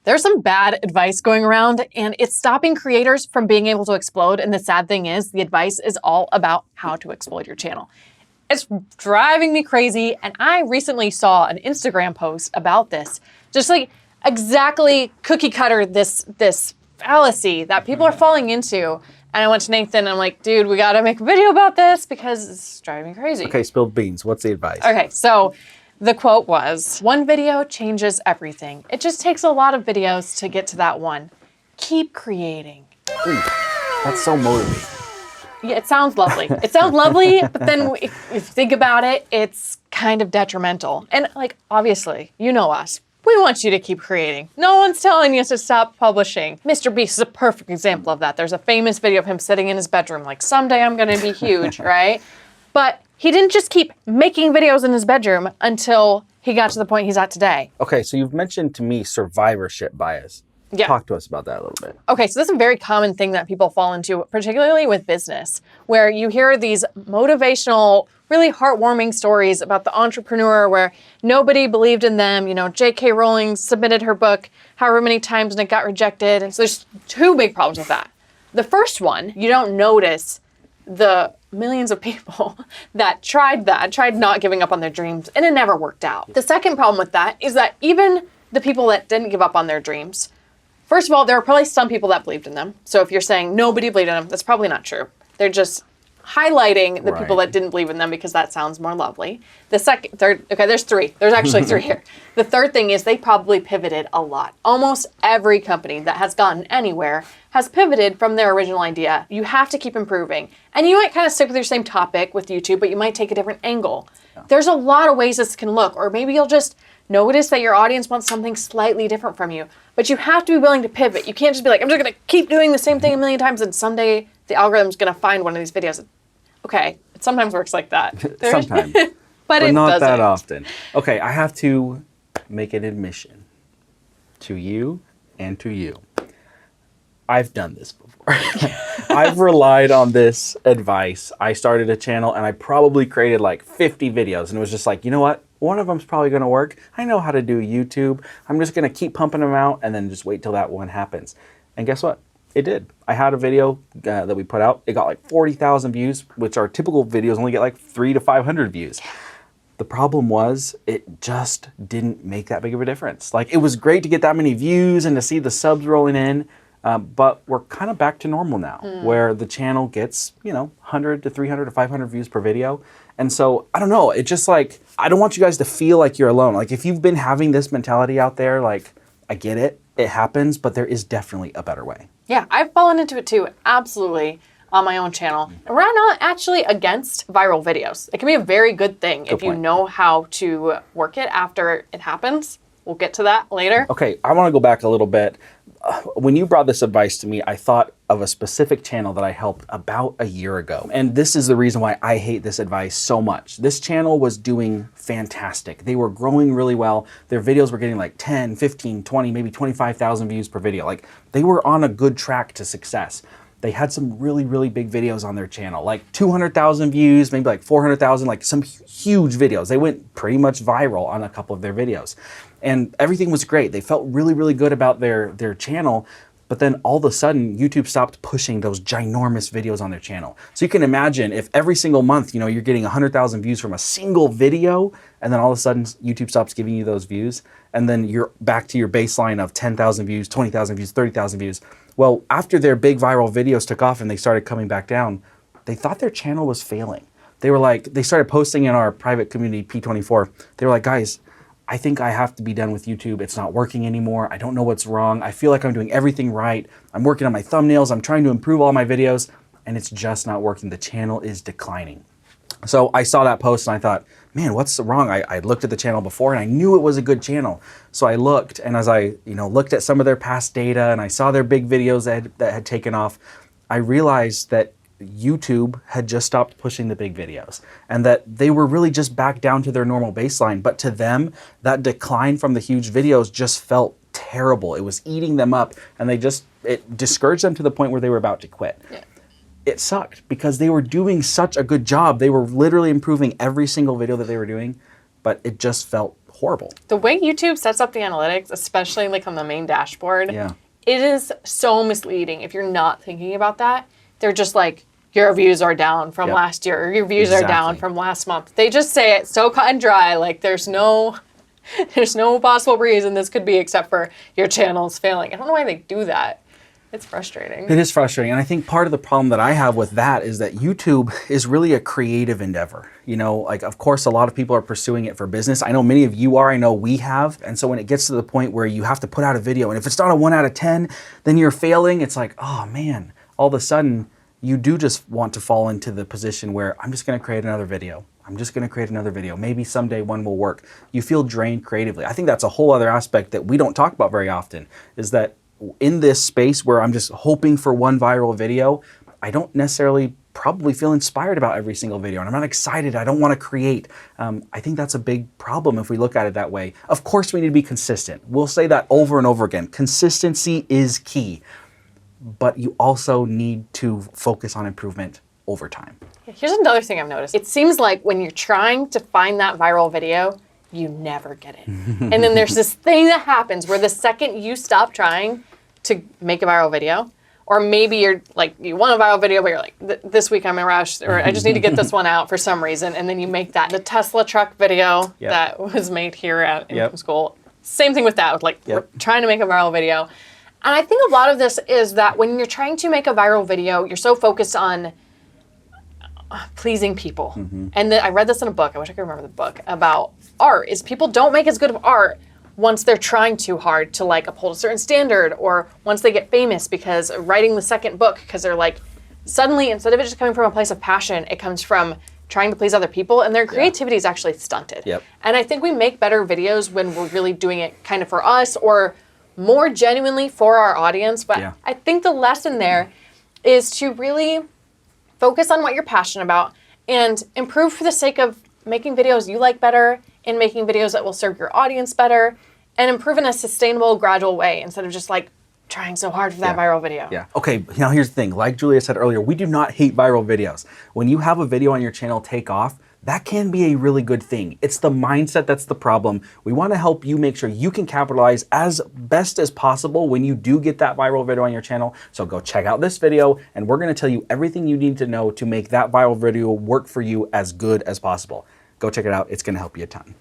There's some bad advice going around and it's stopping creators from being able to explode. And the sad thing is the advice is all about how to explode your channel. It's driving me crazy. And I recently saw an Instagram post about this, just like exactly cookie cutter this fallacy that people are falling into. And I went to Nathan and I'm like, dude, we got to make a video about this because it's driving me crazy. Okay, spilled beans. What's the advice? Okay, so the quote was, one video changes everything. It just takes a lot of videos to get to that one. Keep creating. Ooh, that's so motivating. Yeah, it sounds lovely. It sounds lovely, but then if you think about it, it's kind of detrimental. And like, obviously, you know us. We want you to keep creating. No one's telling you to stop publishing. Mr. Beast is a perfect example of that. There's a famous video of him sitting in his bedroom like, someday I'm gonna be huge, right? But he didn't just keep making videos in his bedroom until he got to the point he's at today. Okay, so you've mentioned to me survivorship bias. Yeah. Talk to us about that a little bit. Okay, so this is a very common thing that people fall into, particularly with business, where you hear these motivational, really heartwarming stories about the entrepreneur where nobody believed in them. You know, J.K. Rowling submitted her book however many times and it got rejected. And so there's two big problems with that. The first one, you don't notice the millions of people that tried not giving up on their dreams, and it never worked out. The second problem with that is that even the people that didn't give up on their dreams, first of all, there were probably some people that believed in them. So if you're saying nobody believed in them, that's probably not true. They're just highlighting the people that didn't believe in them because that sounds more lovely. There's three. There's actually three here. The third thing is they probably pivoted a lot. Almost every company that has gotten anywhere has pivoted from their original idea. You have to keep improving. And you might kind of stick with your same topic with YouTube, but you might take a different angle. Yeah. There's a lot of ways this can look, or maybe you'll just notice that your audience wants something slightly different from you. But you have to be willing to pivot. You can't just be like, I'm just gonna keep doing the same thing a million times and someday the algorithm's gonna find one of these videos. Okay, it sometimes works like that. Sometimes. but it not doesn't. that often. Okay, I have to make an admission to you and to you. I've done this before. I've relied on this advice. I started a channel and I probably created like 50 videos and it was just like, you know what? One of them's probably gonna work. I know how to do YouTube. I'm just gonna keep pumping them out and then just wait till that one happens. And guess what? It did. I had a video that we put out. It got like 40,000 views, which our typical videos only get like 300 to 500 views. The problem was it just didn't make that big of a difference. Like it was great to get that many views and to see the subs rolling in, but we're kind of back to normal now where the channel gets, 100 to 300 to 500 views per video. And so, I don't know, it's just like, I don't want you guys to feel like you're alone. Like if you've been having this mentality out there, like I get it, it happens, but there is definitely a better way. Yeah, I've fallen into it too, absolutely, on my own channel. And we're not actually against viral videos. It can be a very good thing if you know how to work it after it happens. We'll get to that later. Okay, I want to go back a little bit. When you brought this advice to me, I thought of a specific channel that I helped about a year ago. And this is the reason why I hate this advice so much. This channel was doing fantastic. They were growing really well. Their videos were getting like 10, 15, 20, maybe 25,000 views per video. Like they were on a good track to success. They had some really, really big videos on their channel, like 200,000 views, maybe like 400,000, like some huge videos. They went pretty much viral on a couple of their videos. And everything was great. They felt really, really good about their channel. But then all of a sudden, YouTube stopped pushing those ginormous videos on their channel. So you can imagine if every single month, you're getting 100,000 views from a single video, and then all of a sudden YouTube stops giving you those views, and then you're back to your baseline of 10,000 views, 20,000 views, 30,000 views. Well, after their big viral videos took off and they started coming back down, they thought their channel was failing. They started posting in our private community, P24. They were like, guys, I think I have to be done with YouTube. It's not working anymore. I don't know what's wrong. I feel like I'm doing everything right. I'm working on my thumbnails. I'm trying to improve all my videos, and it's just not working. The channel is declining. So I saw that post and I thought, man, what's wrong? I looked at the channel before and I knew it was a good channel. So I looked, and as I looked at some of their past data and I saw their big videos that had taken off, I realized that YouTube had just stopped pushing the big videos and that they were really just back down to their normal baseline. But to them, that decline from the huge videos just felt terrible. It was eating them up, and it discouraged them to the point where they were about to quit. Yeah. It sucked because they were doing such a good job. They were literally improving every single video that they were doing, but it just felt horrible. The way YouTube sets up the analytics, especially like on the main dashboard, Yeah. it is so misleading if you're not thinking about that. They're just like, your views are down from Yep. last year, or your views are down Exactly. from last month. They just say it so cut and dry, like there's no possible reason this could be except for your channel's failing. I don't know why they do that. It's frustrating. It is frustrating. And I think part of the problem that I have with that is that YouTube is really a creative endeavor. You know, like, of course, a lot of people are pursuing it for business. I know many of you are. I know we have. And so when it gets to the point where you have to put out a video, and if it's not a 1 out of 10, then you're failing. It's like, oh man, all of a sudden you do just want to fall into the position where I'm just going to create another video. I'm just going to create another video. Maybe someday one will work. You feel drained creatively. I think that's a whole other aspect that we don't talk about very often, is that in this space where I'm just hoping for one viral video, I don't necessarily probably feel inspired about every single video, and I'm not excited. I don't want to create. I think that's a big problem if we look at it that way. Of course, we need to be consistent. We'll say that over and over again. Consistency is key, but you also need to focus on improvement over time. Here's another thing I've noticed. It seems like when you're trying to find that viral video, you never get it. And then there's this thing that happens where the second you stop trying to make a viral video, or maybe you're like, you want a viral video, but you're like, this week I'm in a rush, or I just need to get this one out for some reason. And then you make that. The Tesla truck video that was made here at Income School. Same thing with that, with like we're trying to make a viral video. And I think a lot of this is that when you're trying to make a viral video, you're so focused on pleasing people. And I read this in a book, I wish I could remember the book, about art, is people don't make as good of art once they're trying too hard to like uphold a certain standard, or once they get famous because writing the second book, because they're like, suddenly instead of it just coming from a place of passion, it comes from trying to please other people, and their creativity is actually stunted. And I think we make better videos when we're really doing it kind of for us, or more genuinely for our audience. But I think the lesson there is to really focus on what you're passionate about and improve for the sake of making videos you like better, and making videos that will serve your audience better, and improve in a sustainable, gradual way instead of just like trying so hard for that viral video. Okay, now here's the thing. Like Julia said earlier, we do not hate viral videos. When you have a video on your channel take off, that can be a really good thing. It's the mindset that's the problem. We want to help you make sure you can capitalize as best as possible when you do get that viral video on your channel. So go check out this video, and we're going to tell you everything you need to know to make that viral video work for you as good as possible. Go check it out. It's going to help you a ton.